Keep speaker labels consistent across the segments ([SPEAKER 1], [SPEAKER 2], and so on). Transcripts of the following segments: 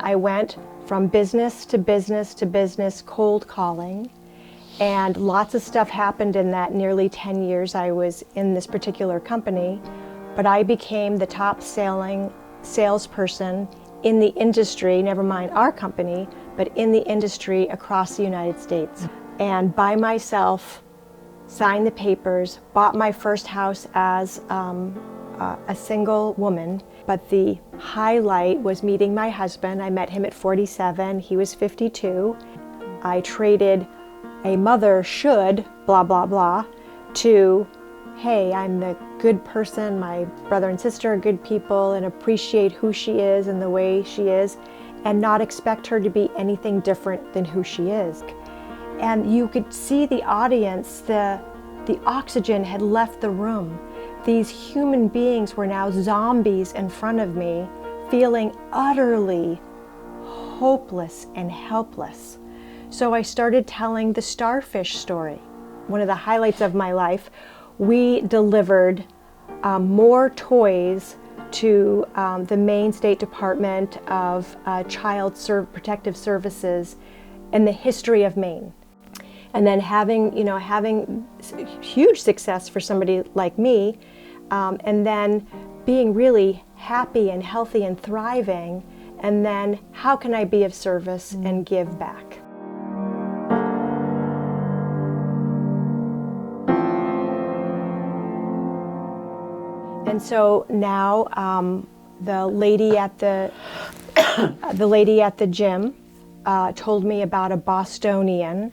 [SPEAKER 1] I went from business to business to business cold calling, and lots of stuff happened in that nearly 10 years I was in this particular company, but I became the top selling salesperson in the industry, never mind our company, but in the industry across the United States. And by myself, signed the papers, bought my first house as a single woman. But the highlight was meeting my husband. I met him at 47, he was 52. I traded a mother should, blah, blah, blah, to, hey, I'm the good person, my brother and sister are good people, and appreciate who she is and the way she is, and not expect her to be anything different than who she is. And you could see the audience, the oxygen had left the room. These human beings were now zombies in front of me, feeling utterly hopeless and helpless. So I started telling the starfish story. One of the highlights of my life, we delivered more toys to the Maine State Department of Child Protective Services in the history of Maine. And then having huge success for somebody like me, and then being really happy and healthy and thriving, and then how can I be of service and give back? And so now the lady at the gym told me about a Bostonian,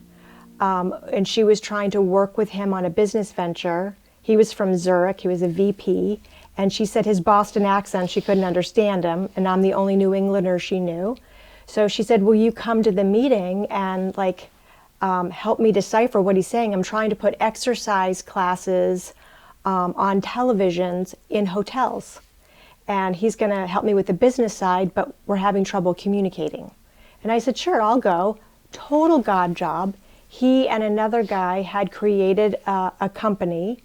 [SPEAKER 1] and she was trying to work with him on a business venture. He was from Zurich, he was a VP, and she said his Boston accent, she couldn't understand him, and I'm the only New Englander she knew. So she said, will you come to the meeting and help me decipher what he's saying? I'm trying to put exercise classes on televisions in hotels. And he's gonna help me with the business side, but we're having trouble communicating. And I said, sure, I'll go. Total God job. He and another guy had created a company,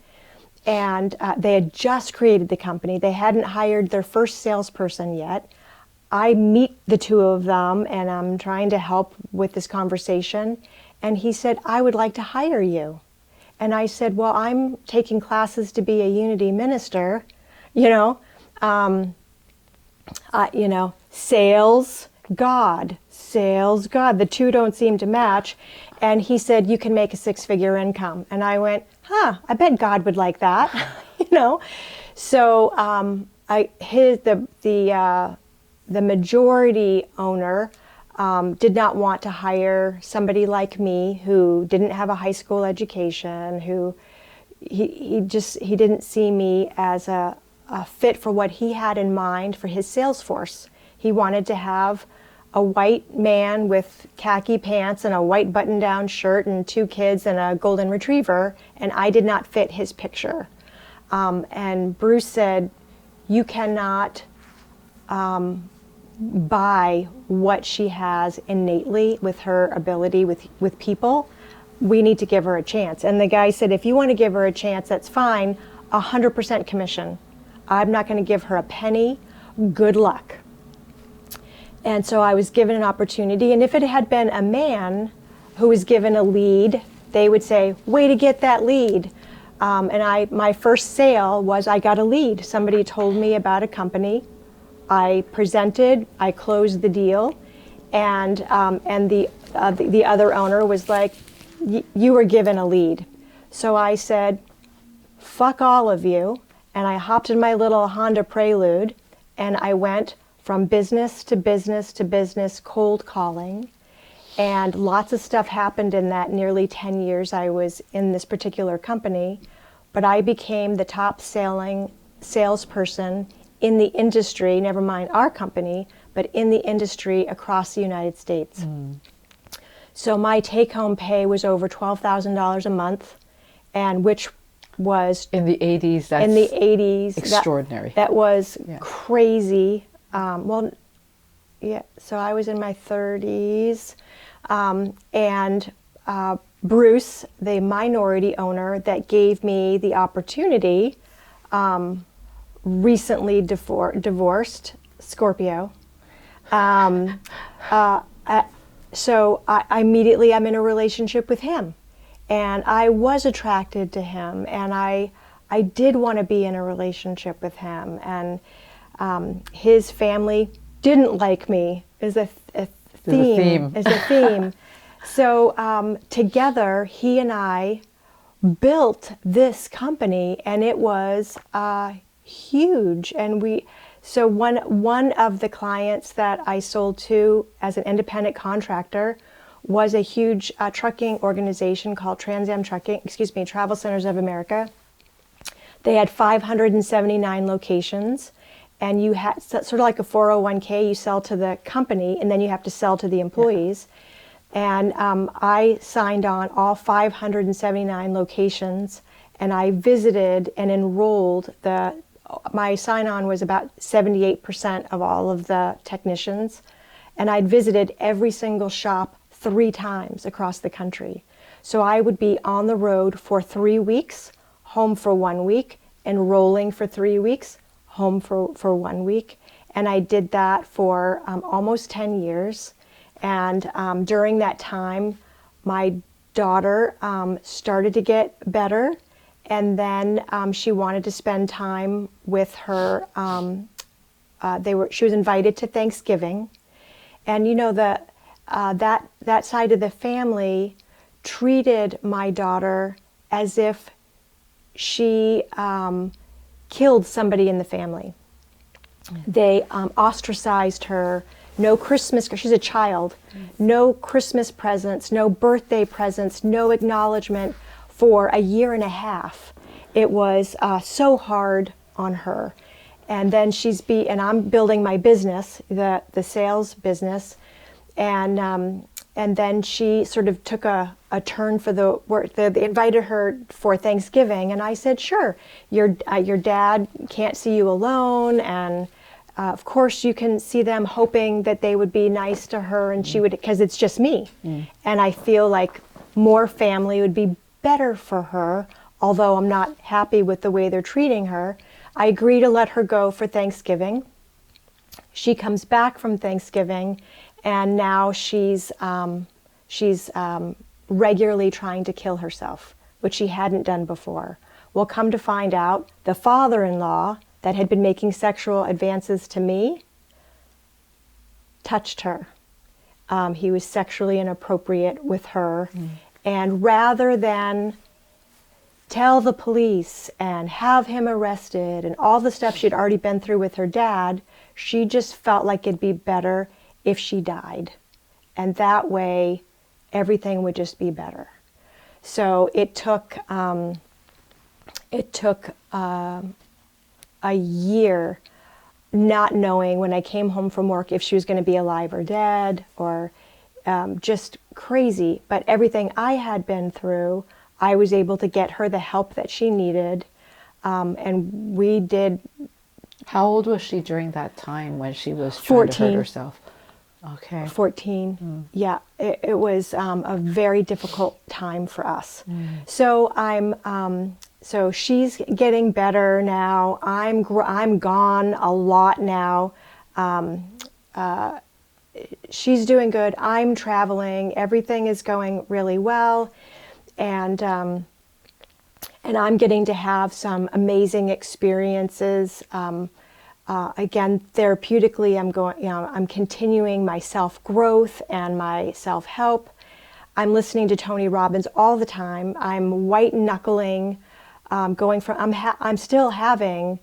[SPEAKER 1] and they had just created the company. They hadn't hired their first salesperson yet. I meet the two of them, and I'm trying to help with this conversation. And he said, I would like to hire you. And I said, well, I'm taking classes to be a Unity minister, sales, God, the two don't seem to match. And he said, you can make a 6-figure income. And I went, I bet God would like that, So the majority owner did not want to hire somebody like me who didn't have a high school education, who he didn't see me as a fit for what he had in mind for his sales force. He wanted to have a white man with khaki pants and a white button-down shirt and 2 kids and a golden retriever, and I did not fit his picture. And Bruce said, you cannot buy what she has innately with her ability with people. We need to give her a chance. And the guy said, if you want to give her a chance, that's fine, 100% commission. I'm not going to give her a penny. Good luck. And so I was given an opportunity, and if it had been a man who was given a lead, they would say, way to get that lead. And my first sale was I got a lead. Somebody told me about a company. I presented, I closed the deal, and the other owner was like, you were given a lead. So I said, fuck all of you, and I hopped in my little Honda Prelude, and I went from business to business to business cold calling, and lots of stuff happened in that nearly 10 years I was in this particular company, but I became the top selling salesperson in the industry, never mind our company, but in the industry across the United States. So my take-home pay was over $12,000 a month, and which was
[SPEAKER 2] in the 80s. That's
[SPEAKER 1] in the 80s.
[SPEAKER 2] extraordinary.
[SPEAKER 1] That was crazy. So I was in my 30s, and Bruce, the minority owner that gave me the opportunity, recently divorced, Scorpio. So I immediately I'm in a relationship with him, and I was attracted to him, and I did want to be in a relationship with him, and his family didn't like me is a theme. Is a theme. So together, he and I built this company, and it was huge. And so one of the clients that I sold to as an independent contractor was a huge trucking organization called Travel Centers of America. They had 579 locations, and you had sort of like a 401k. You sell to the company, and then you have to sell to the employees. Yeah. And I signed on all 579 locations, and I visited and enrolled my sign-on was about 78% of all of the technicians, and I'd visited every single shop 3 times across the country. So I would be on the road for 3 weeks, home for 1 week, enrolling for 3 weeks, home for 1 week, and I did that for almost 10 years. And during that time, my daughter started to get better, and then she wanted to spend time with her. She was invited to Thanksgiving, and you know that side of the family treated my daughter as if she killed somebody in the family. They ostracized her. No Christmas, she's a child, no Christmas presents, no birthday presents, no acknowledgement for a year and a half. It was so hard on her. And then and I'm building my business, the sales business, and then she sort of took a turn for the work. They invited her for Thanksgiving, and I said, sure, your dad can't see you alone, and of course, you can see them hoping that they would be nice to her, and she would, because it's just me. And I feel like more family would be better for her, although I'm not happy with the way they're treating her. I agree to let her go for Thanksgiving. She comes back from Thanksgiving, and now she's regularly trying to kill herself, which she hadn't done before. Well, come to find out, the father-in-law that had been making sexual advances to me touched her. He was sexually inappropriate with her. And rather than tell the police and have him arrested and all the stuff she'd already been through with her dad, she just felt like it'd be better if she died. And that way, everything would just be better. So it took a year not knowing when I came home from work if she was going to be alive or dead, or just crazy. But everything I had been through, I was able to get her the help that she needed, and we did.
[SPEAKER 2] How old was she during that time when she was trying to hurt herself? Okay.
[SPEAKER 1] 14. Yeah, it was a very difficult time for us. So so she's getting better now. I'm gone a lot now. She's doing good. I'm traveling. Everything is going really well, and I'm getting to have some amazing experiences. Again, therapeutically, I'm continuing my self-growth and my self-help. I'm listening to Tony Robbins all the time. I'm white-knuckling, I'm still having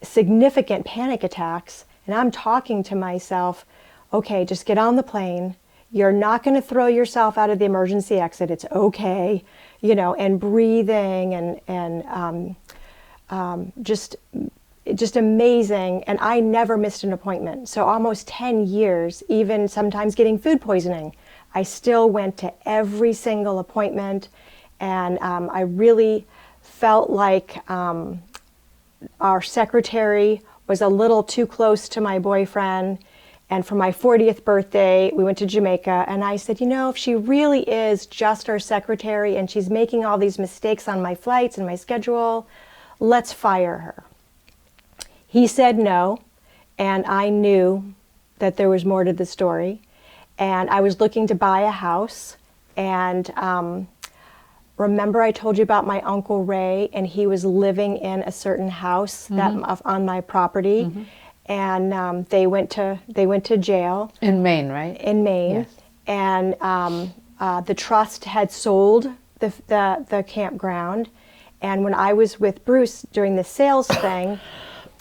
[SPEAKER 1] significant panic attacks, and I'm talking to myself, okay, just get on the plane. You're not going to throw yourself out of the emergency exit. It's okay, and breathing and just amazing. And I never missed an appointment. So almost 10 years, even sometimes getting food poisoning, I still went to every single appointment. And I really felt like our secretary was a little too close to my boyfriend. And for my 40th birthday, we went to Jamaica, and I said, if she really is just our secretary and she's making all these mistakes on my flights and my schedule, let's fire her. He said no, and I knew that there was more to the story. And I was looking to buy a house. And remember I told you about my Uncle Ray, and he was living in a certain house that on my property. And they went to jail.
[SPEAKER 2] In Maine, right?
[SPEAKER 1] In Maine.
[SPEAKER 2] Yes.
[SPEAKER 1] And the trust had sold the campground. And when I was with Bruce during the sales thing,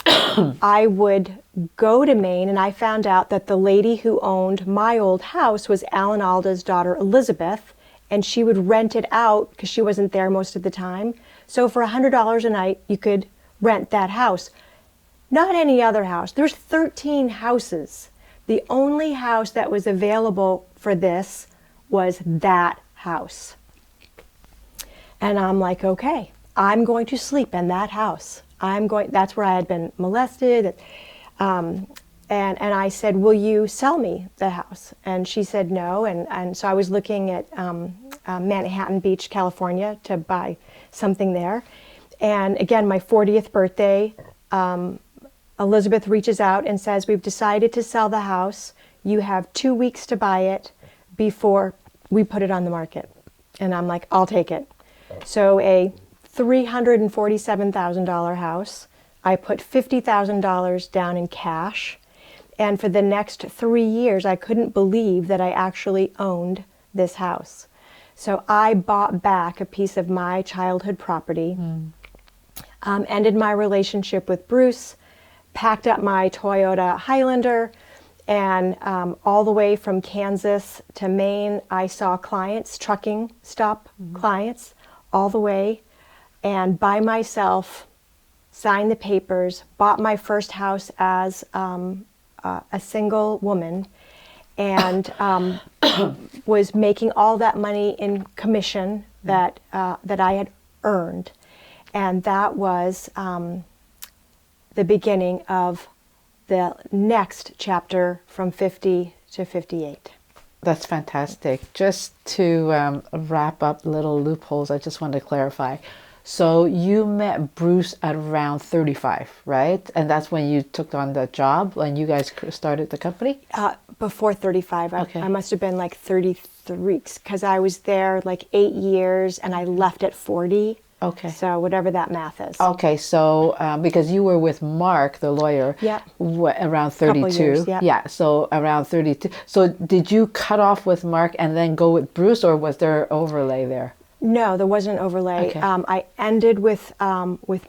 [SPEAKER 1] I would go to Maine, and I found out that the lady who owned my old house was Alan Alda's daughter, Elizabeth, and she would rent it out because she wasn't there most of the time. So for $100 a night, you could rent that house. Not any other house. There's 13 houses. The only house that was available for this was that house. And I'm like, okay, I'm going to sleep in that house. That's where I had been molested. And I said, will you sell me the house? And she said no. And so I was looking at Manhattan Beach, California, to buy something there. And again, my 40th birthday, Elizabeth reaches out and says, we've decided to sell the house. You have 2 weeks to buy it before we put it on the market. And I'm like, I'll take it. So a $347,000 house. I put $50,000 down in cash. And for the next 3 years, I couldn't believe that I actually owned this house. So I bought back a piece of my childhood property, ended my relationship with Bruce, packed up my Toyota Highlander, and all the way from Kansas to Maine, I saw clients, trucking stop clients, all the way, and by myself, signed the papers, bought my first house as a single woman, and was making all that money in commission that I had earned. And that was the beginning of the next chapter from 50 to 58.
[SPEAKER 2] That's fantastic. Just to wrap up little loopholes, I just want to clarify. So you met Bruce at around 35, right? And that's when you took on the job, when you guys started the company?
[SPEAKER 1] Before 35.
[SPEAKER 2] Okay.
[SPEAKER 1] I must have been like 33, because I was there like 8 years and I left at 40.
[SPEAKER 2] Okay.
[SPEAKER 1] So whatever that math is.
[SPEAKER 2] Okay, so because you were with Mark, the lawyer,
[SPEAKER 1] Yeah.
[SPEAKER 2] Around 32.
[SPEAKER 1] Couple years, yeah.
[SPEAKER 2] Yeah, so around 32. So did you cut off with Mark and then go with Bruce, or was there overlay there?
[SPEAKER 1] No, there wasn't an overlay.
[SPEAKER 2] Okay.
[SPEAKER 1] I ended with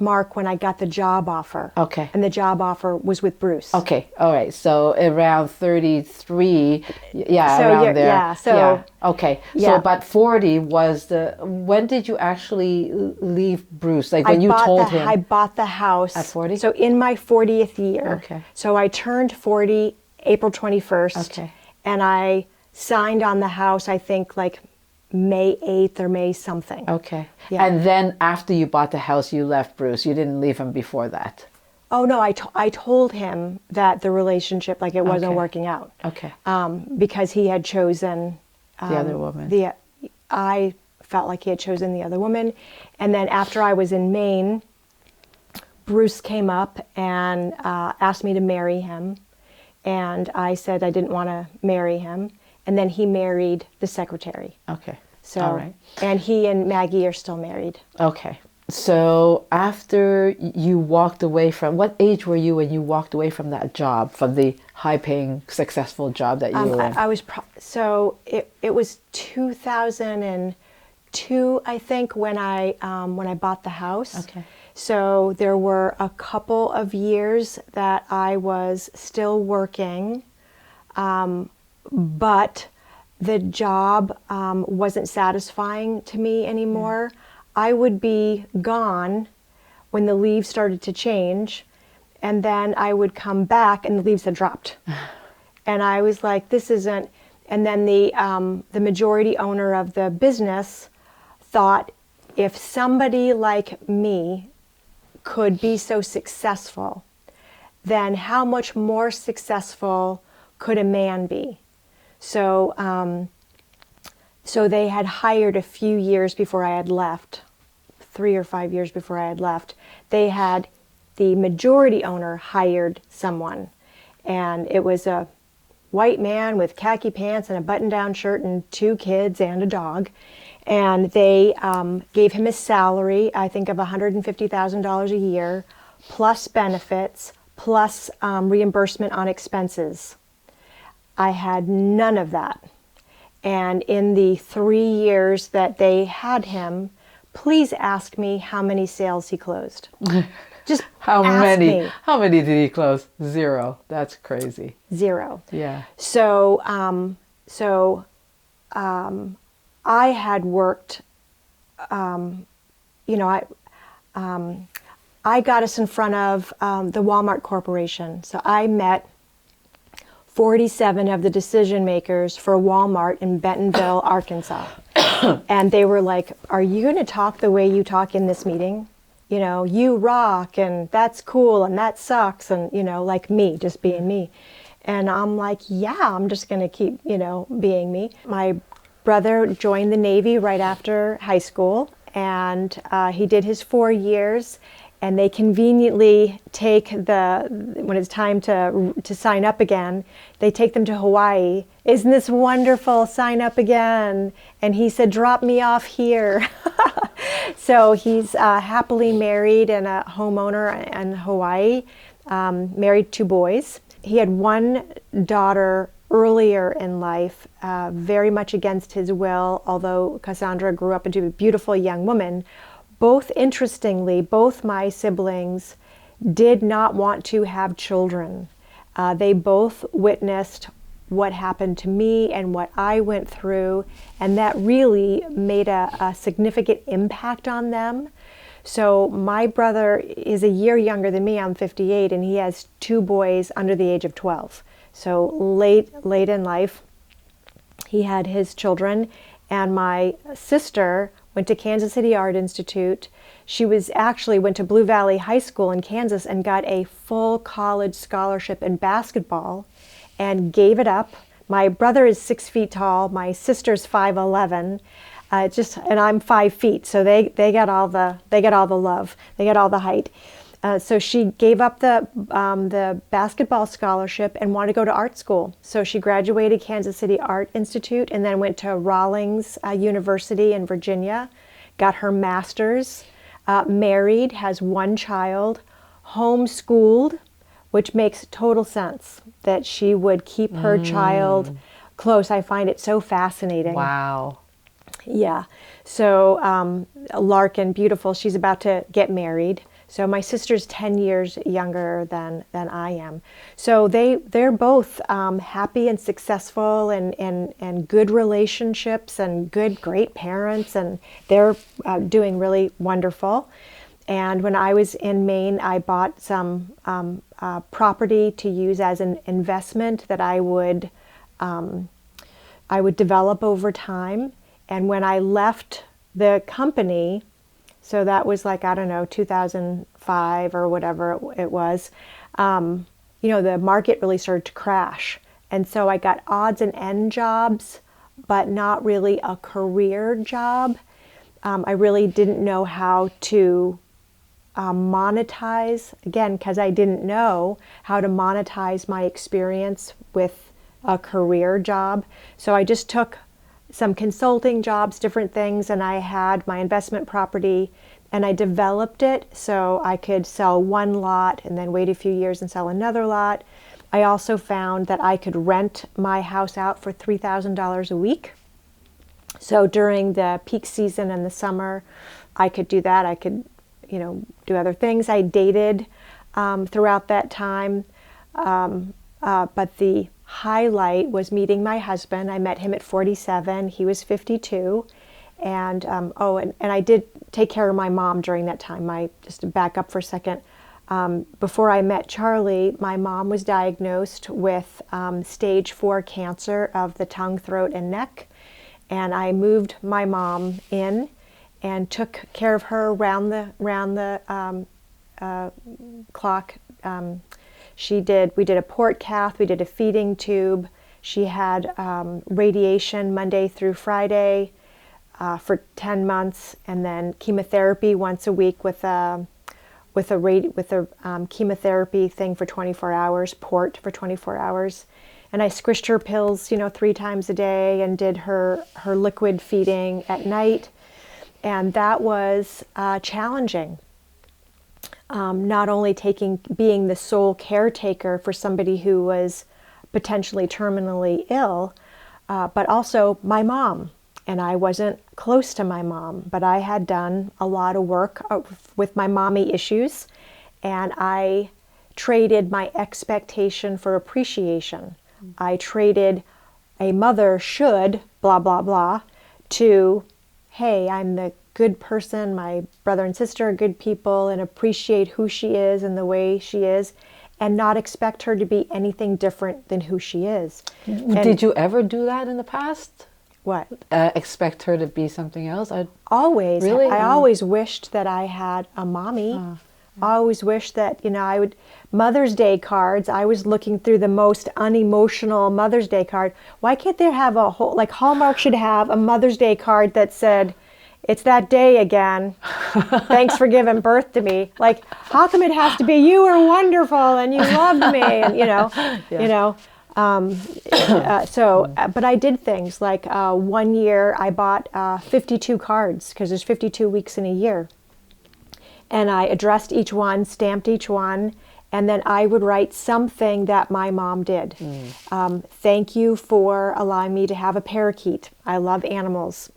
[SPEAKER 1] Mark when I got the job offer.
[SPEAKER 2] Okay.
[SPEAKER 1] And the job offer was with Bruce.
[SPEAKER 2] Okay, all right. So around 33, yeah,
[SPEAKER 1] So
[SPEAKER 2] around
[SPEAKER 1] you're-
[SPEAKER 2] there.
[SPEAKER 1] yeah, so-
[SPEAKER 2] yeah. Okay.
[SPEAKER 1] Yeah.
[SPEAKER 2] So, but 40 was when did you actually leave Bruce? Like when you told him?
[SPEAKER 1] I bought the house.
[SPEAKER 2] At 40?
[SPEAKER 1] So in my 40th year.
[SPEAKER 2] Okay.
[SPEAKER 1] So I turned 40 April 21st.
[SPEAKER 2] Okay.
[SPEAKER 1] And I signed on the house, I think like May 8th or May something.
[SPEAKER 2] Okay.
[SPEAKER 1] Yeah.
[SPEAKER 2] And then after you bought the house, you left Bruce. You didn't leave him before that.
[SPEAKER 1] Oh no, I told him that the relationship, like it wasn't
[SPEAKER 2] Okay.
[SPEAKER 1] working out.
[SPEAKER 2] Okay.
[SPEAKER 1] Because he had chosen
[SPEAKER 2] The other woman.
[SPEAKER 1] I felt like he had chosen the other woman. And then after I was in Maine, Bruce came up and asked me to marry him. And I said I didn't want to marry him. And then he married the secretary.
[SPEAKER 2] Okay.
[SPEAKER 1] So,
[SPEAKER 2] all right.
[SPEAKER 1] and he and Maggie are still married.
[SPEAKER 2] Okay. So after you walked away from, what age were you when you walked away from that job, from the high-paying, successful job that you were in?
[SPEAKER 1] I was, so it was 2002, I think, when I bought the house.
[SPEAKER 2] Okay.
[SPEAKER 1] So there were a couple of years that I was still working, but the job wasn't satisfying to me anymore. I would be gone when the leaves started to change, and then I would come back and the leaves had dropped. And I was like, this isn't, and then the majority owner of the business thought, if somebody like me could be so successful, then how much more successful could a man be? So, so they had hired a few years before I had left, 3 or 5 years before I had left. They had, the majority owner hired someone, and it was a white man with khaki pants and a button-down shirt and 2 kids and a dog. And they gave him a salary, I think, of $150,000 a year, plus benefits, plus reimbursement on expenses. I had none of that. And in the 3 years that they had him, please ask me how many sales he closed. Just
[SPEAKER 2] How
[SPEAKER 1] ask
[SPEAKER 2] many?
[SPEAKER 1] me.
[SPEAKER 2] How many did he close? 0. That's crazy.
[SPEAKER 1] 0.
[SPEAKER 2] Yeah.
[SPEAKER 1] So, I had worked, you know, I got us in front of the Walmart Corporation. So I met 47 of the decision makers for Walmart in Bentonville, Arkansas. And they were like, are you going to talk the way you talk in this meeting? You know, you rock, and that's cool, and that sucks, and, you know, like me, just being me. And I'm like, yeah, I'm just going to keep, you know, being me. My brother joined the Navy right after high school, and he did his 4 years, and they conveniently take when it's time to sign up again, they take them to Hawaii. Isn't this wonderful? Sign up again. And he said, drop me off here. So he's happily married and a homeowner in Hawaii, married 2 boys. He had 1 daughter earlier in life, very much against his will, although Cassandra grew up into a beautiful young woman. Both, interestingly, both my siblings did not want to have children. They both witnessed what happened to me and what I went through, and that really made a significant impact on them. So my brother is a year younger than me. I'm 58, and he has 2 boys under the age of 12. So late in life, he had his children, and my sister went to Kansas City Art Institute. She went to Blue Valley High School in Kansas and got a full college scholarship in basketball and gave it up. My brother is 6 feet tall. My sister's 5'11", and I'm 5 feet. So they got all the love. They got all the height. So she gave up the basketball scholarship and wanted to go to art school. So she graduated Kansas City Art Institute and then went to Rawlings University in Virginia, got her master's, married, has 1 child, homeschooled, which makes total sense that she would keep her child close. I find it so fascinating.
[SPEAKER 2] Wow.
[SPEAKER 1] Yeah. So Larkin, beautiful, she's about to get married. So my sister's 10 years younger than I am. So they're both happy and successful and good relationships and great parents, and they're doing really wonderful. And when I was in Maine, I bought some property to use as an investment that I would develop over time. And when I left the company, so that was like, I don't know, 2005 or whatever it was, the market really started to crash. And so I got odds and end jobs, but not really a career job. I really didn't know how to monetize, again, because I didn't know how to monetize my experience with a career job. So I just took some consulting jobs, different things, and I had my investment property, and I developed it so I could sell 1 lot and then wait a few years and sell another lot. I also found that I could rent my house out for $3,000 a week. So during the peak season in the summer, I could do that. I could, do other things. I dated throughout that time, but the highlight was meeting my husband. I met him at 47. He was 52. And I did take care of my mom during that time. Just to back up for a second, before I met Charlie, my mom was diagnosed with stage 4 cancer of the tongue, throat, and neck. And I moved my mom in and took care of her round the clock. We did a port cath, we did a feeding tube. She had radiation Monday through Friday for 10 months, and then chemotherapy once a week with a chemotherapy thing for 24 hours, port for 24 hours. and I squished her pills, 3 times a day, and did her liquid feeding at night. And that was challenging. Not only being the sole caretaker for somebody who was potentially terminally ill, but also my mom. And I wasn't close to my mom, but I had done a lot of work with my mommy issues, and I traded my expectation for appreciation. I traded a mother should, blah, blah, blah, to, hey, I'm the good person, my brother and sister are good people, and appreciate who she is and the way she is, and not expect her to be anything different than who she is.
[SPEAKER 2] Did you ever do that in the past?
[SPEAKER 1] What?
[SPEAKER 2] Expect her to be something else?
[SPEAKER 1] Always.
[SPEAKER 2] Really?
[SPEAKER 1] I always wished that I had a mommy. I always wished that, I would, Mother's Day cards, I was looking through the most unemotional Mother's Day card. Why can't there have a whole, like Hallmark should have a Mother's Day card that said, it's that day again. Thanks for giving birth to me. Like, how come it has to be you were wonderful and you loved me? And, but I did things like 1 year I bought 52 cards because there's 52 weeks in a year. And I addressed each one, stamped each one, and then I would write something that my mom did. Thank you for allowing me to have a parakeet. I love animals.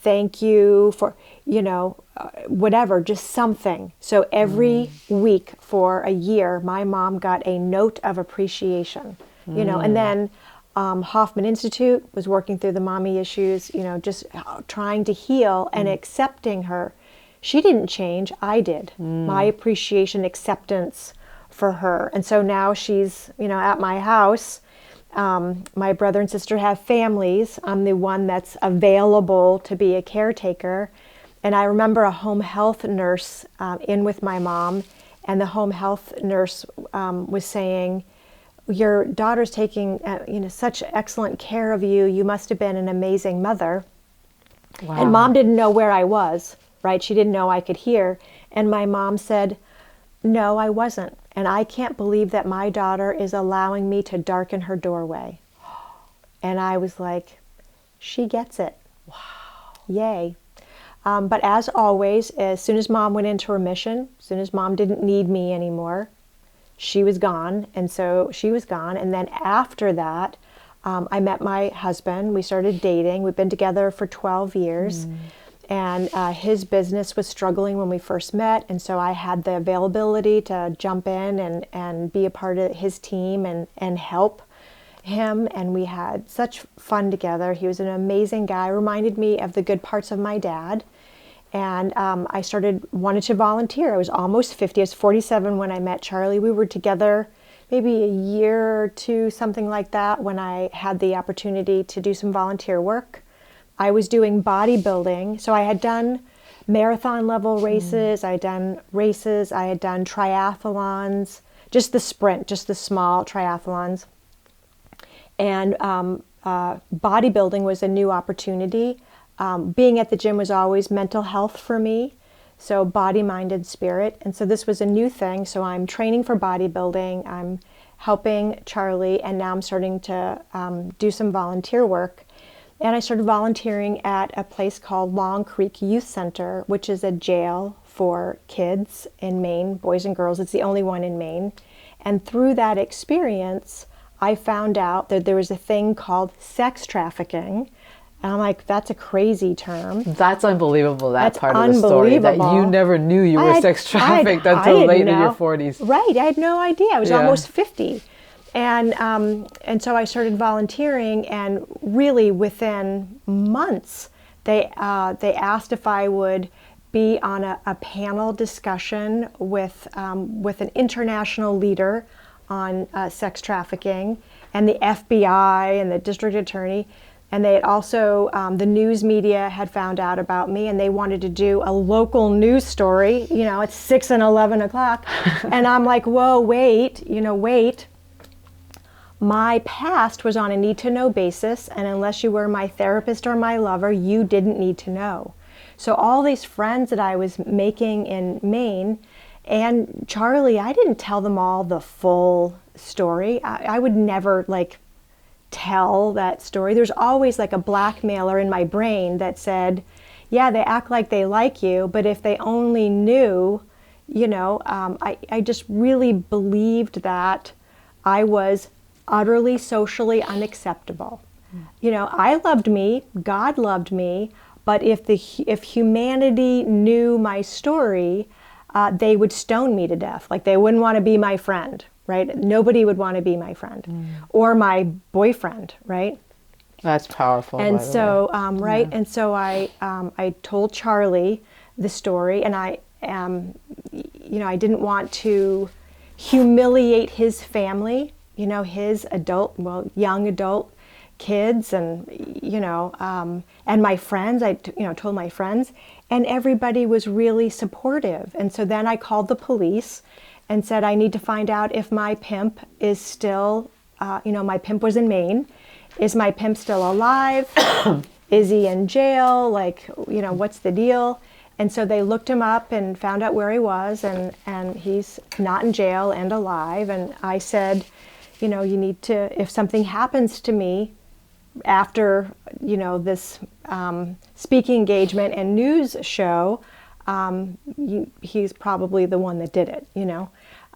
[SPEAKER 1] Thank you for, whatever, just something. So every week for a year, my mom got a note of appreciation, and then Hoffman Institute was working through the mommy issues, just trying to heal and accepting her. She didn't change, I did. My appreciation, acceptance for her. And so now she's, at my house. My brother and sister have families. I'm the one that's available to be a caretaker. And I remember a home health nurse in with my mom, and the home health nurse was saying, your daughter's taking such excellent care of you. You must have been an amazing mother. Wow. And Mom didn't know where I was, right? She didn't know I could hear. And my mom said, no, I wasn't. And I can't believe that my daughter is allowing me to darken her doorway. And I was like, she gets it. Wow. Yay. But as always, as soon as Mom went into remission, as soon as Mom didn't need me anymore, she was gone. And so she was gone. And then after that, I met my husband. We started dating. We've been together for 12 years. And his business was struggling when we first met, and so I had the availability to jump in and be a part of his team and help him, and we had such fun together. He was an amazing guy, reminded me of the good parts of my dad, and I wanted to volunteer. I was almost 50, I was 47 when I met Charlie. We were together maybe a year or two, something like that, when I had the opportunity to do some volunteer work. I was doing bodybuilding, so I had done marathon level races, I had done races, I had done triathlons, just the sprint, just the small triathlons. And bodybuilding was a new opportunity. Being at the gym was always mental health for me, so body, mind, and spirit. And so this was a new thing, so I'm training for bodybuilding, I'm helping Charlie, and now I'm starting to do some volunteer work. And I started volunteering at a place called Long Creek Youth Center, which is a jail for kids in Maine, boys and girls. It's the only one in Maine. And through that experience, I found out that there was a thing called sex trafficking. And I'm like, that's a crazy term.
[SPEAKER 2] That's unbelievable, that
[SPEAKER 1] that's
[SPEAKER 2] part of the story, that you never knew you were sex trafficked until late in your 40s.
[SPEAKER 1] Right, I had no idea. I was almost 50. And so I started volunteering, and really within months, they asked if I would be on a panel discussion with an international leader on sex trafficking, and the FBI and the district attorney. And they had also, the news media had found out about me, and they wanted to do a local news story, at 6 and 11 o'clock. And I'm like, whoa, wait. My past was on a need-to-know basis, and unless you were my therapist or my lover, you didn't need to know. So all these friends that I was making in Maine, and Charlie, I didn't tell them all the full story. I would never, tell that story. There's always like a blackmailer in my brain that said, yeah, they act like they like you, but if they only knew, I just really believed that I was utterly socially unacceptable. I loved me, God loved me, but if humanity knew my story, they would stone me to death. Like they wouldn't want to be my friend, right? Nobody would want to be my friend or my boyfriend, right?
[SPEAKER 2] That's powerful.
[SPEAKER 1] And
[SPEAKER 2] by the
[SPEAKER 1] so,
[SPEAKER 2] way.
[SPEAKER 1] right, and so I told Charlie the story, and I didn't want to humiliate his family, his young adult kids, and and my friends. I told my friends, and everybody was really supportive. And so then I called the police and said, I need to find out if my pimp is still, my pimp was in Maine. Is my pimp still alive? Is he in jail? Like, what's the deal? And so they looked him up and found out where he was, and he's not in jail and alive. And I said, you need to, if something happens to me after, this speaking engagement and news show, he's probably the one that did it,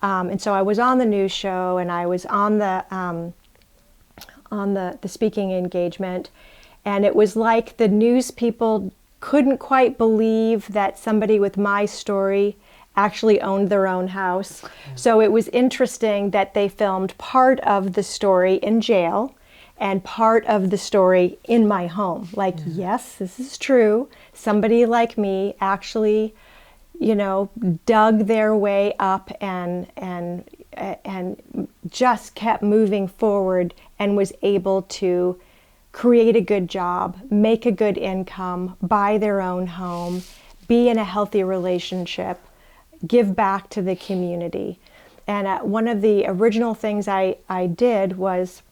[SPEAKER 1] And so I was on the news show, and I was on the speaking engagement, and it was like the news people couldn't quite believe that somebody with my story actually owned their own house. So it was interesting that they filmed part of the story in jail and part of the story in my home. Like, yes, this is true. Somebody like me actually, dug their way up and just kept moving forward and was able to create a good job, make a good income, buy their own home, be in a healthy relationship, give back to the community. And one of the original things I did was,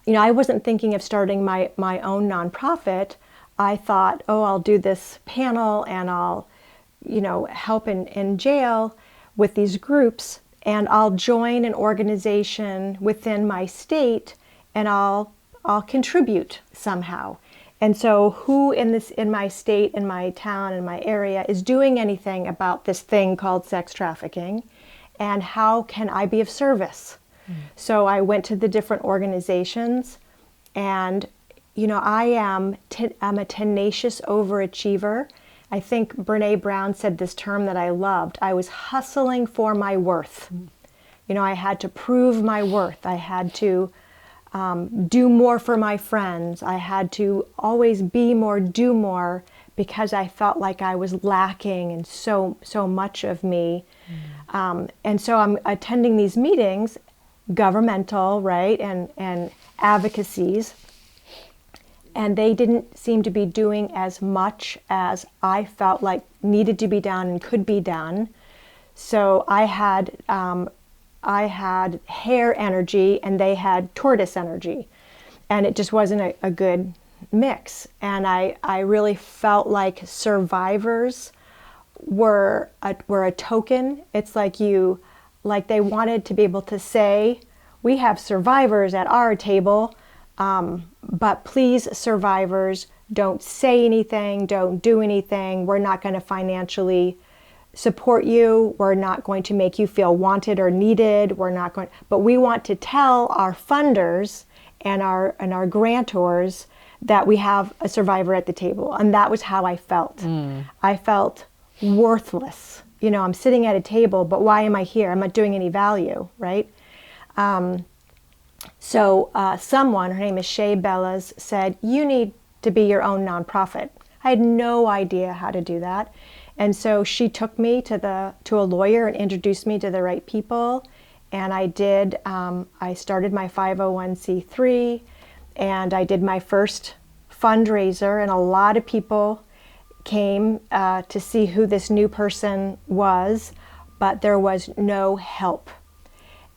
[SPEAKER 1] I wasn't thinking of starting my own nonprofit. I thought, I'll do this panel and I'll, help in jail with these groups, and I'll join an organization within my state, and I'll contribute somehow. And so who in my state, in my town, in my area is doing anything about this thing called sex trafficking, and how can I be of service? So I went to the different organizations, and I'm a tenacious overachiever. I think Brene Brown said this term that I loved. I was hustling for my worth. I had to prove my worth. I had to do more for my friends. I had to always be more, do more, because I felt like I was lacking in so much of me. And so I'm attending these meetings, governmental, right, and advocacies, and they didn't seem to be doing as much as I felt like needed to be done and could be done. So I had hare energy and they had tortoise energy, and it just wasn't a good mix. And I really felt like survivors were a token. It's like they wanted to be able to say, we have survivors at our table, but please, survivors, don't say anything, don't do anything. We're not going to financially support you. We're not going to make you feel wanted or needed. But we want to tell our funders and our grantors that we have a survivor at the table. And that was how I felt. I felt worthless. I'm sitting at a table, but why am I here? I'm not doing any value, right? So someone, her name is Shay Bellas, said, you need to be your own nonprofit. I had no idea how to do that. And so she took me to a lawyer and introduced me to the right people. And I did, I started my 501c3, and I did my first fundraiser, and a lot of people came to see who this new person was, but there was no help.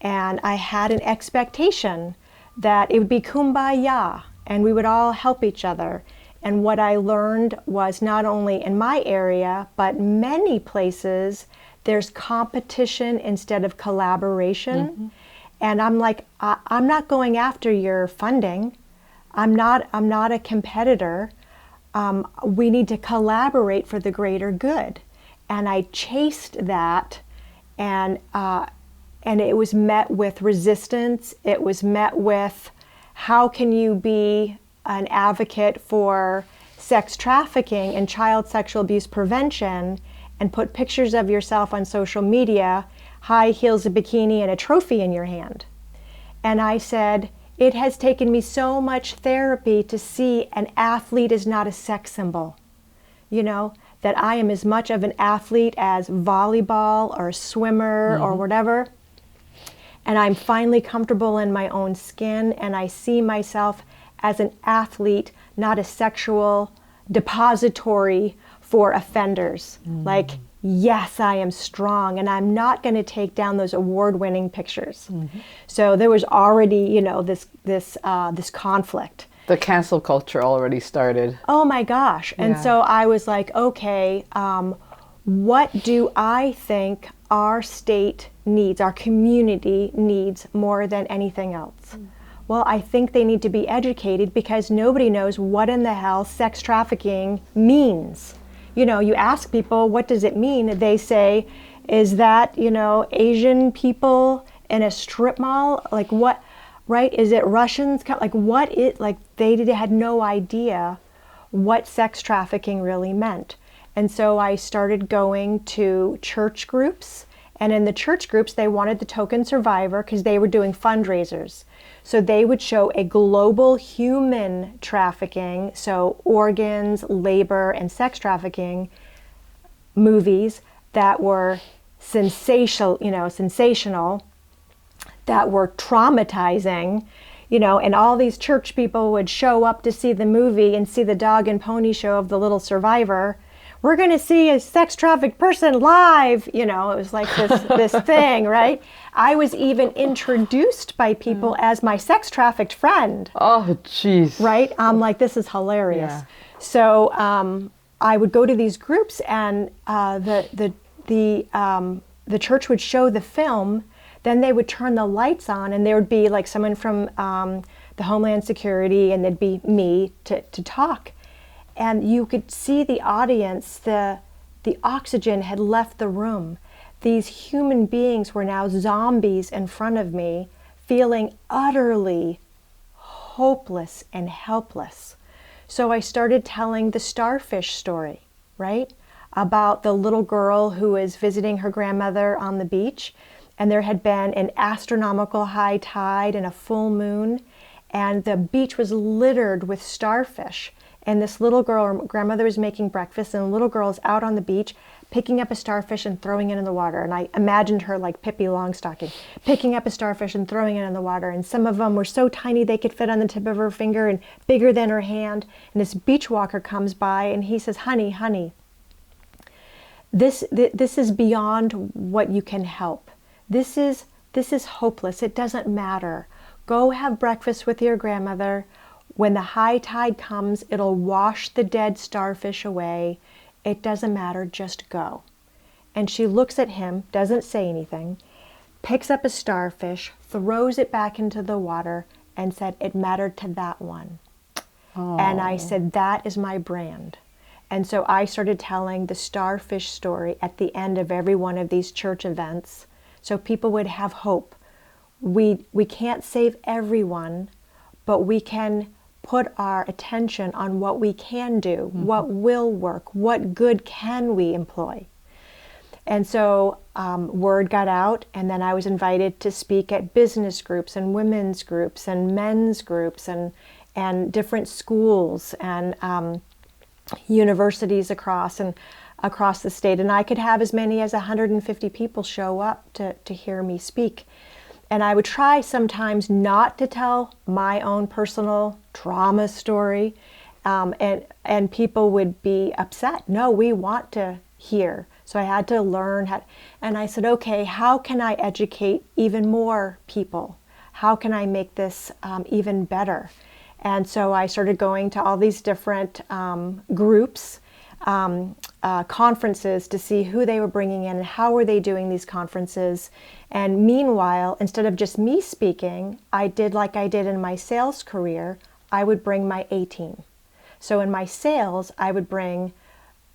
[SPEAKER 1] And I had an expectation that it would be kumbaya and we would all help each other. And what I learned was, not only in my area, but many places, there's competition instead of collaboration. And I'm like, I'm not going after your funding. I'm not a competitor. We need to collaborate for the greater good. And I chased that, and it was met with resistance. It was met with, how can you be an advocate for sex trafficking and child sexual abuse prevention and put pictures of yourself on social media, high heels, a bikini, and a trophy in your hand? And I said, it has taken me so much therapy to see an athlete is not a sex symbol. You know, that I am as much of an athlete as volleyball or a swimmer or whatever. And I'm finally comfortable in my own skin, and I see myself as an athlete, not a sexual depository for offenders. Like, yes, I am strong, and I'm not going to take down those award-winning pictures. So there was already, you know, this conflict.
[SPEAKER 2] The cancel culture already started.
[SPEAKER 1] Oh my gosh. And so I was like, okay, what do I think our state needs, our community needs more than anything else? Well, I think they need to be educated, because nobody knows what in the hell sex trafficking means. You know, you ask people, what does it mean? They say, is that, you know, Asian people in a strip mall? Like, what? Right? Is it Russians? Like, what it, like, they had no idea what sex trafficking really meant. And so I started going to church groups, and in the church groups, they wanted the token survivor because they were doing fundraisers. So they would show a global human trafficking, so organs, labor, and sex trafficking movies that were sensational, that were traumatizing, you know, and all these church people would show up to see the movie and see the dog and pony show of the little survivor. We're going to see a sex trafficked person live. You know, it was like this thing, right? I was even introduced by people as my sex trafficked friend.
[SPEAKER 2] Oh, jeez.
[SPEAKER 1] Right? I'm like, this is hilarious.
[SPEAKER 2] Yeah.
[SPEAKER 1] So I would go to these groups, and the church would show the film. Then they would turn the lights on, and there would be like someone from the Homeland Security, and there'd be me to talk. And you could see the audience, the oxygen had left the room. These human beings were now zombies in front of me, feeling utterly hopeless and helpless. So I started telling the starfish story, right? About the little girl who was visiting her grandmother on the beach, and there had been an astronomical high tide and a full moon, and the beach was littered with starfish. And this little girl, her grandmother was making breakfast, and the little girl is out on the beach picking up a starfish and throwing it in the water. And I imagined her like Pippi Longstocking, picking up a starfish and throwing it in the water. And some of them were so tiny they could fit on the tip of her finger and bigger than her hand. And this beach walker comes by, and he says, honey, this is beyond what you can help. This is hopeless. It doesn't matter. Go have breakfast with your grandmother. When the high tide comes, it'll wash the dead starfish away. It doesn't matter, just go. And she looks at him, doesn't say anything, picks up a starfish, throws it back into the water, and said, it mattered to that one. Oh. And I said, that is my brand. And so I started telling the starfish story at the end of every one of these church events, so people would have hope. We can't save everyone, but we can put our attention on what we can do, what will work, what good can we employ. And so word got out, and then I was invited to speak at business groups and women's groups and men's groups and different schools and universities across the state. And I could have as many as 150 people show up to hear me speak. And I would try sometimes not to tell my own personal trauma story, and people would be upset. No, we want to hear. So I had to learn how, and I said, okay, how can I educate even more people? How can I make this even better? And so I started going to all these different groups. conferences to see who they were bringing in and how were they doing these conferences. And meanwhile, instead of just me speaking, I did like I did in my sales career. I would bring my A team. So in my sales, I'd bring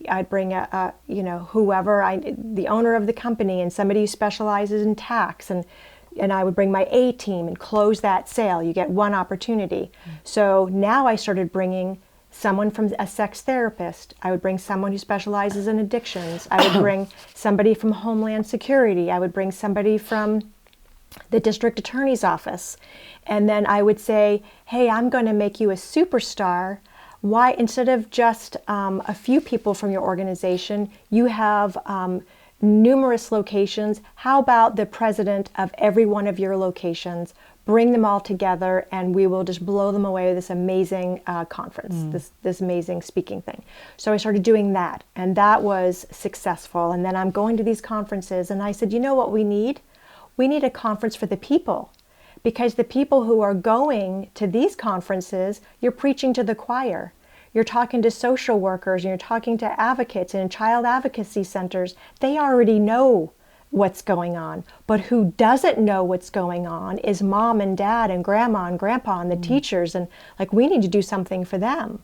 [SPEAKER 1] whoever, the owner of the company and somebody who specializes in tax, and I would bring my A team and close that sale. You get one opportunity. So now I started bringing someone from a sex therapist. I would bring someone who specializes in addictions. I would bring somebody from Homeland Security. I would bring somebody from the district attorney's office. And then I would say, hey, I'm going to make you a superstar. Why, instead of just a few people from your organization, you have numerous locations. How about the president of every one of your locations? Bring them all together and we will just blow them away with this amazing conference, this amazing speaking thing. So I started doing that, and that was successful. And then I'm going to these conferences, and I said, you know what we need? We need a conference for the people. Because the people who are going to these conferences, you're preaching to the choir. You're talking to social workers, and you're talking to advocates and child advocacy centers. They already know what's going on. But who doesn't know what's going on is mom and dad and grandma and grandpa and the teachers. And we need to do something for them.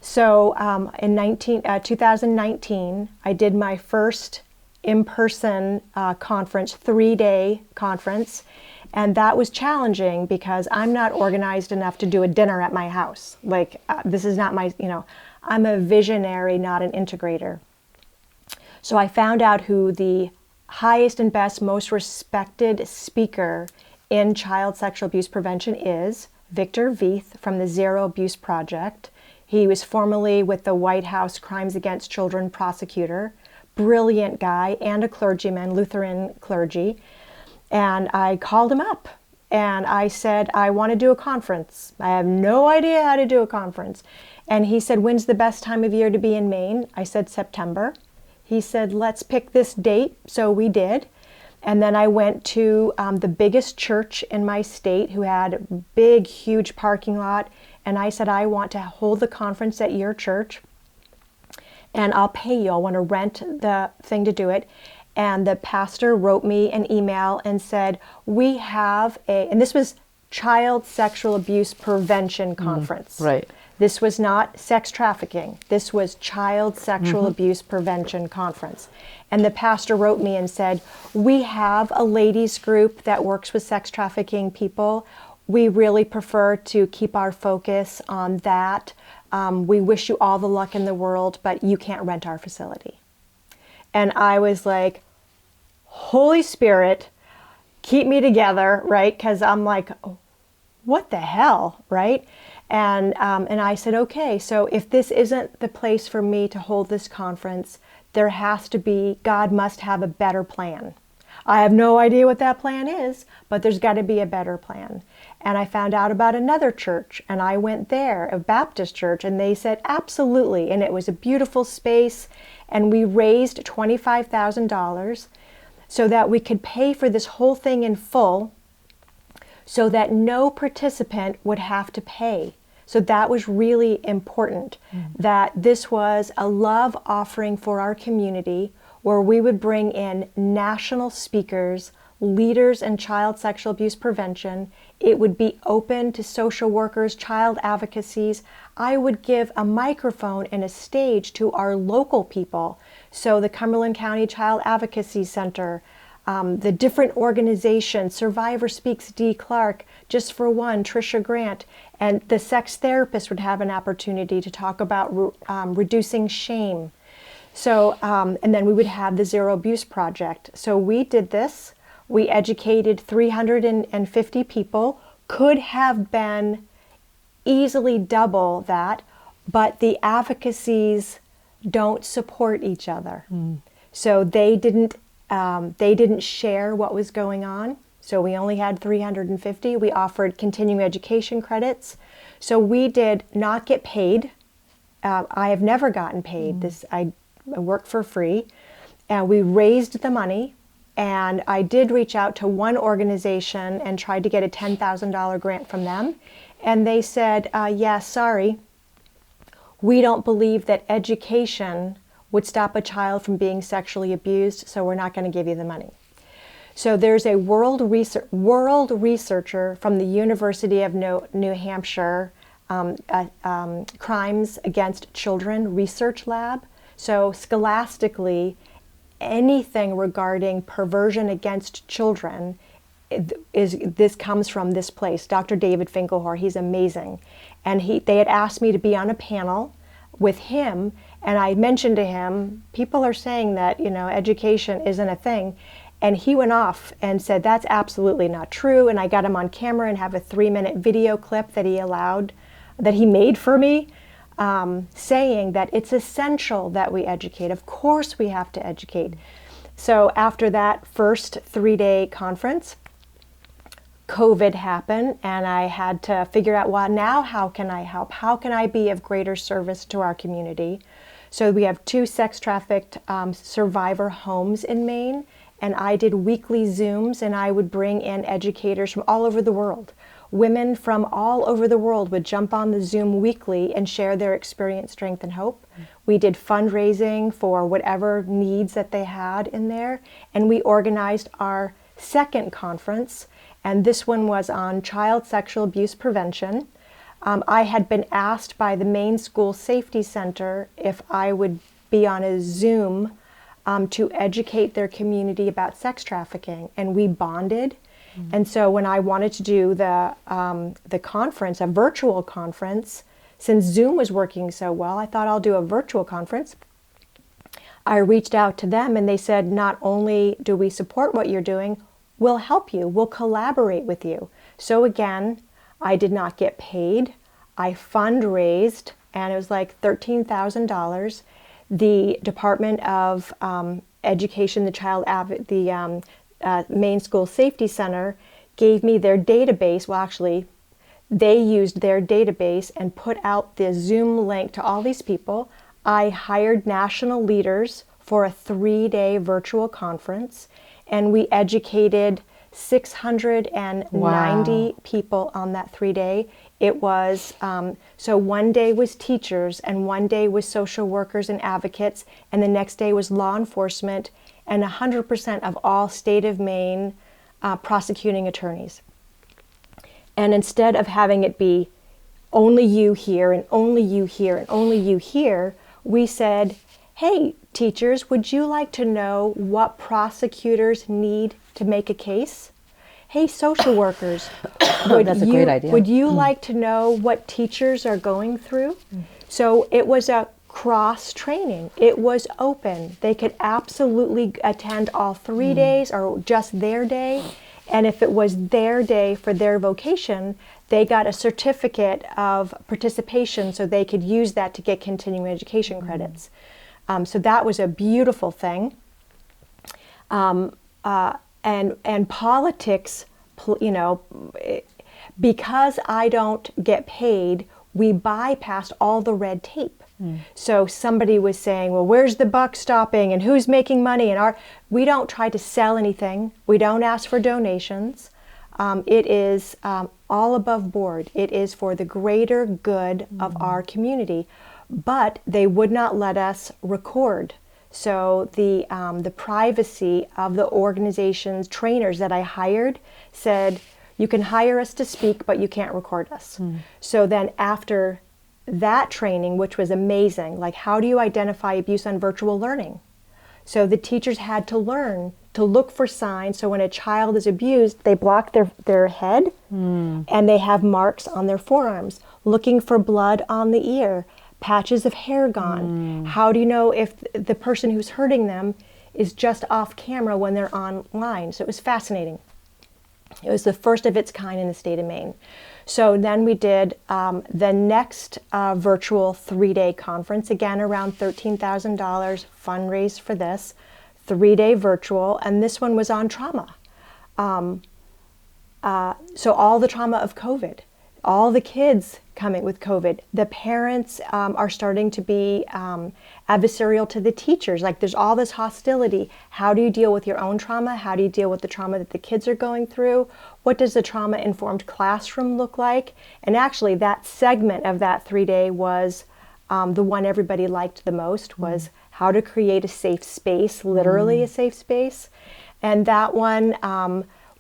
[SPEAKER 1] So in 2019, I did my first in-person conference, 3-day conference. And that was challenging because I'm not organized enough to do a dinner at my house. This is not my, I'm a visionary, not an integrator. So I found out who the highest and best, most respected speaker in child sexual abuse prevention is, Victor Veith from the Zero Abuse Project. He was formerly with the White House Crimes Against Children prosecutor, brilliant guy, and a clergyman, Lutheran clergy. And I called him up and I said, I want to do a conference. I have no idea how to do a conference. And he said, when's the best time of year to be in Maine? I said, September. He said, let's pick this date. So we did. And then I went to the biggest church in my state who had a big, huge parking lot. And I said, I want to hold the conference at your church and I'll pay you. I want to rent the thing to do it. And the pastor wrote me an email and said, we have and this was Child Sexual Abuse Prevention Conference.
[SPEAKER 2] Right.
[SPEAKER 1] This was not sex trafficking. This was Child Sexual Abuse Prevention Conference. And the pastor wrote me and said, we have a ladies group that works with sex trafficking people. We really prefer to keep our focus on that. We wish you all the luck in the world, but you can't rent our facility. And I was like, Holy Spirit, keep me together, right? Because I'm like, oh, what the hell, right? And I said, okay, so if this isn't the place for me to hold this conference, there has to be, God must have a better plan. I have no idea what that plan is, but there's got to be a better plan. And I found out about another church, and I went there, a Baptist church, and they said, absolutely. And it was a beautiful space, and we raised $25,000 so that we could pay for this whole thing in full so that no participant would have to pay. So that was really important, that this was a love offering for our community where we would bring in national speakers, leaders in child sexual abuse prevention. It would be open to social workers, child advocacies. I would give a microphone and a stage to our local people. So the Cumberland County Child Advocacy Center, the different organizations, Survivor Speaks D. Clark, Just for One, Tricia Grant, and the sex therapist would have an opportunity to talk about reducing shame. So, and then we would have the Zero Abuse Project. So we did this. We educated 350 people, could have been easily double that, but the advocacies don't support each other. So they didn't share what was going on. So we only had 350. We offered continuing education credits. So we did not get paid. I have never gotten paid. I work for free. And we raised the money. And I did reach out to one organization and tried to get a $10,000 grant from them. And they said, yeah, sorry, we don't believe that education would stop a child from being sexually abused, so we're not going to give you the money. So there's a world researcher from the University of New Hampshire Crimes Against Children Research Lab. So scholastically, anything regarding perversion against children this comes from this place. Dr. David Finkelhor, he's amazing. And they had asked me to be on a panel with him, and I mentioned to him, people are saying that, education isn't a thing. And he went off and said, that's absolutely not true. And I got him on camera and have a 3-minute video clip that he made for me, saying that it's essential that we educate. Of course we have to educate. So after that first 3-day conference, COVID happened, and I had to figure out, well, now how can I help? How can I be of greater service to our community? So we have 2 sex trafficked survivor homes in Maine, and I did weekly Zooms, and I would bring in educators from all over the world. Women from all over the world would jump on the Zoom weekly and share their experience, strength, and hope. We did fundraising for whatever needs that they had in there, and we organized our second conference, and this one was on child sexual abuse prevention. I had been asked by the Maine School Safety Center if I would be on a Zoom to educate their community about sex trafficking, and we bonded. And so when I wanted to do the conference, a virtual conference, since Zoom was working so well, I thought I'll do a virtual conference. I reached out to them, and they said, not only do we support what you're doing, we'll help you, we'll collaborate with you. So again, I did not get paid. I fundraised, and it was like $13,000. The Department of Education, the Maine School Safety Center gave me their database. Well, actually, they used their database and put out the Zoom link to all these people. I hired national leaders for a 3-day virtual conference, and we educated 690 people on that 3-day. It was, so one day was teachers, and one day was social workers and advocates, and the next day was law enforcement, and 100% of all state of Maine prosecuting attorneys. And instead of having it be only you here and only you here and only you here, we said, hey, teachers, would you like to know what prosecutors need to make a case? Hey, social workers,
[SPEAKER 2] That's a great idea.
[SPEAKER 1] Would you like to know what teachers are going through? So it was a cross training. It was open. They could absolutely attend all 3 days or just their day. And if it was their day for their vocation, they got a certificate of participation so they could use that to get continuing education credits. So that was a beautiful thing. And politics, because I don't get paid, we bypassed all the red tape. So somebody was saying, well, where's the buck stopping and who's making money? And we don't try to sell anything. We don't ask for donations. It is all above board. It is for the greater good of our community. But they would not let us record. So the privacy of the organization's trainers that I hired said, you can hire us to speak, but you can't record us. So then after that training, which was amazing, like how do you identify abuse on virtual learning? So the teachers had to learn to look for signs. So when a child is abused, they block their head and they have marks on their forearms, looking for blood on the ear, patches of hair gone. How do you know if the person who's hurting them is just off camera when they're online? So it was fascinating. It was the first of its kind in the state of Maine. So then we did the next virtual 3-day conference, again around $13,000, fundraised for this, 3-day virtual, and this one was on trauma. So all the trauma of COVID, all the kids coming with COVID, the parents are starting to be adversarial to the teachers. Like there's all this hostility. How do you deal with your own trauma? How do you deal with the trauma that the kids are going through? What does the trauma-informed classroom look like? And actually that segment of that 3-day was the one everybody liked the most, was how to create a safe space, literally a safe space. And that one,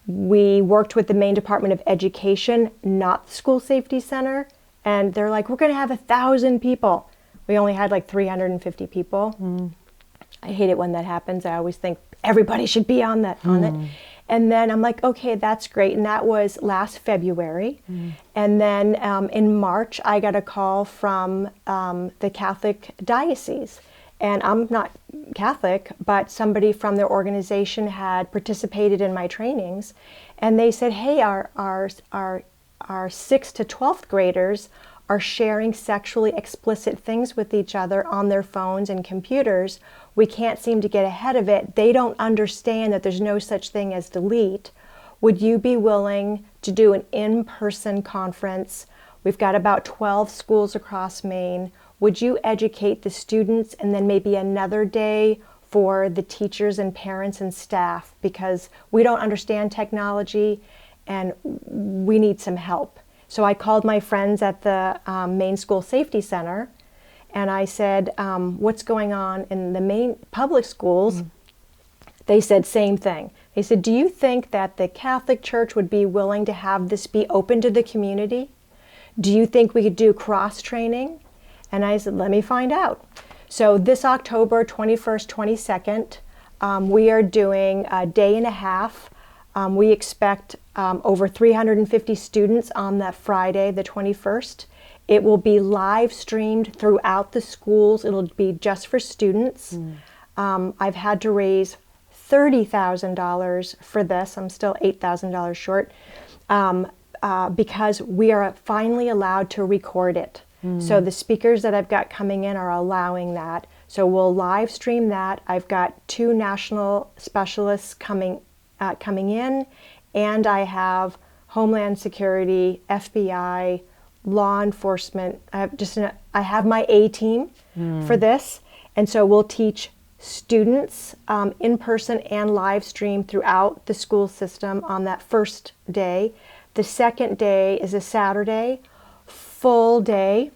[SPEAKER 1] we worked with the Maine Department of Education, not the School Safety Center. And they're like, we're going to have 1,000 people. We only had like 350 people. I hate it when that happens. I always think everybody should be on it. And then I'm like, okay, that's great. And that was last February. And then in March, I got a call from the Catholic diocese. And I'm not Catholic, but somebody from their organization had participated in my trainings. And they said, hey, our 6th to 12th graders are sharing sexually explicit things with each other on their phones and computers. We can't seem to get ahead of it. They don't understand that there's no such thing as delete. Would you be willing to do an in-person conference? We've got about 12 schools across Maine. Would you educate the students and then maybe another day for the teachers and parents and staff? Because we don't understand technology and we need some help. So I called my friends at the Maine School Safety Center and I said, what's going on in the Maine public schools? They said same thing. They said, do you think that the Catholic Church would be willing to have this be open to the community? Do you think we could do cross-training? And I said, let me find out. So this October 21st, 22nd, we are doing a day and a half. We expect over 350 students on that Friday, the 21st. It will be live streamed throughout the schools. It'll be just for students. I've had to raise $30,000 for this. I'm still $8,000 short because we are finally allowed to record it. So the speakers that I've got coming in are allowing that. So we'll live stream that. I've got 2 national specialists coming in, and I have Homeland Security, FBI, law enforcement. I have my A team for this, and so we'll teach students in person and live stream throughout the school system on that first day. The second day is a Saturday, full day.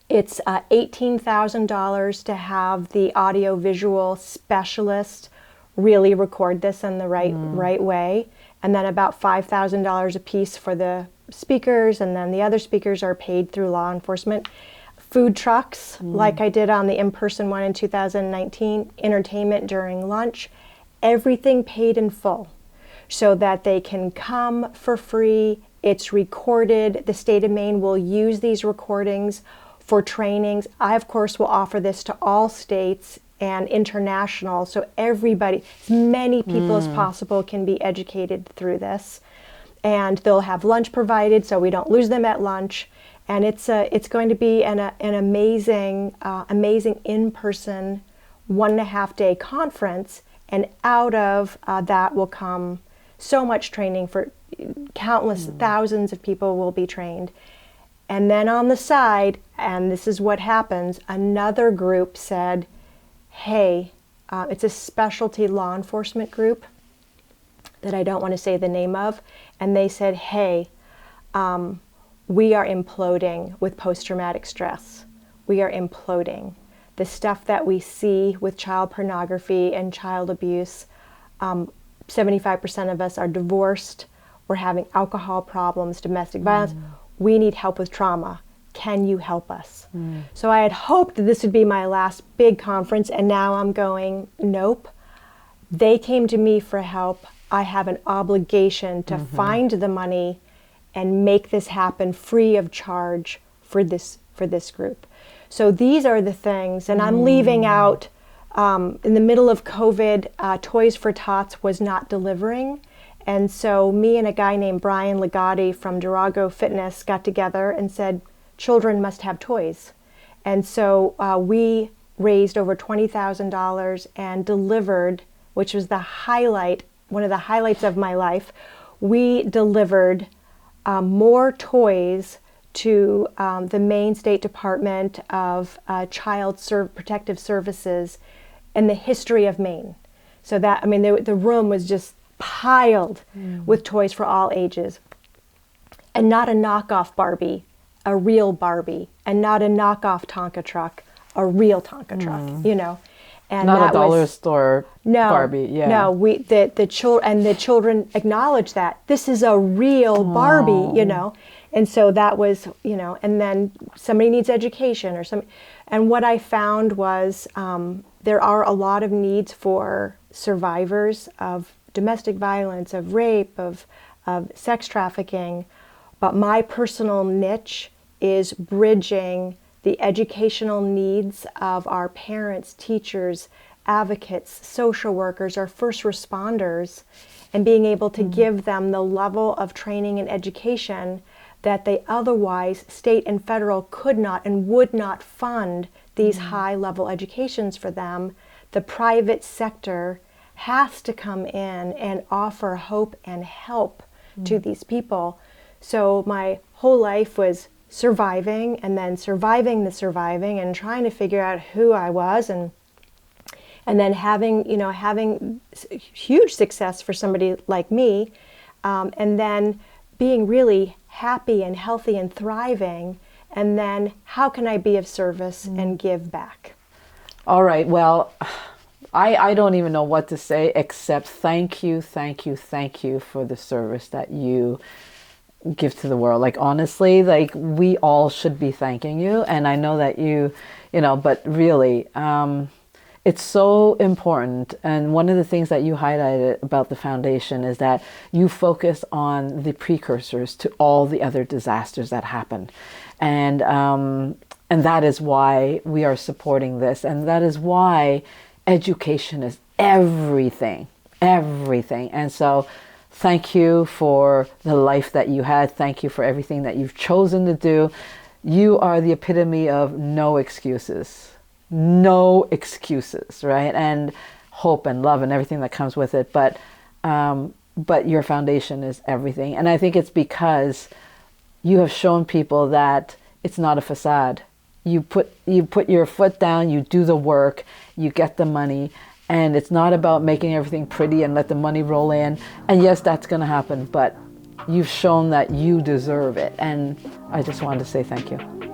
[SPEAKER 1] It's $18,000 to have the audio-visual specialist really record this in the right way, and then about $5,000 a piece for the speakers, and then the other speakers are paid through law enforcement. Food trucks, like I did on the in-person one in 2019, entertainment during lunch, everything paid in full so that they can come for free. It's recorded. The state of Maine will use these recordings for trainings. I, of course, will offer this to all states and international, so everybody, as many people as possible can be educated through this. And they'll have lunch provided so we don't lose them at lunch. And it's going to be an amazing in-person 1.5 day conference. And out of that will come so much training for countless thousands of people will be trained. And then on the side, and this is what happens, another group said, hey, it's a specialty law enforcement group that I don't want to say the name of. And they said, hey, we are imploding with post-traumatic stress. We are imploding. The stuff that we see with child pornography and child abuse, 75% of us are divorced. We're having alcohol problems, domestic violence. We need help with trauma. Can you help us? So I had hoped that this would be my last big conference, and now I'm going, nope. They came to me for help. I have an obligation to find the money and make this happen free of charge for this group. So these are the things, and I'm leaving out, in the middle of COVID, Toys for Tots was not delivering. And so me and a guy named Brian Ligotti from Durago Fitness got together and said, children must have toys. And so we raised over $20,000 and delivered, which was the highlight, one of the highlights of my life. We delivered more toys to the Maine State Department of Child Protective Services in the history of Maine. So that, I mean, the room was just piled with toys for all ages. And not a knockoff Barbie, a real Barbie. And not a knockoff Tonka truck, a real Tonka truck, you know. And
[SPEAKER 2] Not
[SPEAKER 1] that
[SPEAKER 2] a dollar
[SPEAKER 1] was,
[SPEAKER 2] store
[SPEAKER 1] no,
[SPEAKER 2] Barbie. Yeah.
[SPEAKER 1] no, the children acknowledge that this is a real Barbie, you know. And so that was, you know, and then somebody needs education or some, and what I found was there are a lot of needs for survivors of domestic violence, of rape, of sex trafficking, but my personal niche is bridging the educational needs of our parents, teachers, advocates, social workers, our first responders, and being able to give them the level of training and education that they otherwise, state and federal, could not and would not fund these high level educations for them. The private sector has to come in and offer hope and help to these people. So my whole life was surviving, and then surviving the surviving, and trying to figure out who I was, and then having, you know, having huge success for somebody like me, and then being really happy and healthy and thriving, and then how can I be of service and give back?
[SPEAKER 2] All right. Well, I don't even know what to say except thank you, thank you, thank you for the service that you give to the world. Like, honestly, like, we all should be thanking you. And I know that you know, but really, it's so important. And one of the things that you highlighted about the foundation is that you focus on the precursors to all the other disasters that happen. And that is why we are supporting this. And that is why education is everything, everything. And so thank you for the life that you had. Thank you for everything that you've chosen to do. You are the epitome of no excuses. No excuses, right? And hope and love and everything that comes with it. But your foundation is everything. And I think it's because you have shown people that it's not a facade. You put your foot down, you do the work, you get the money, and it's not about making everything pretty and let the money roll in. And yes, that's going to happen, but you've shown that you deserve it. And I just wanted to say thank you.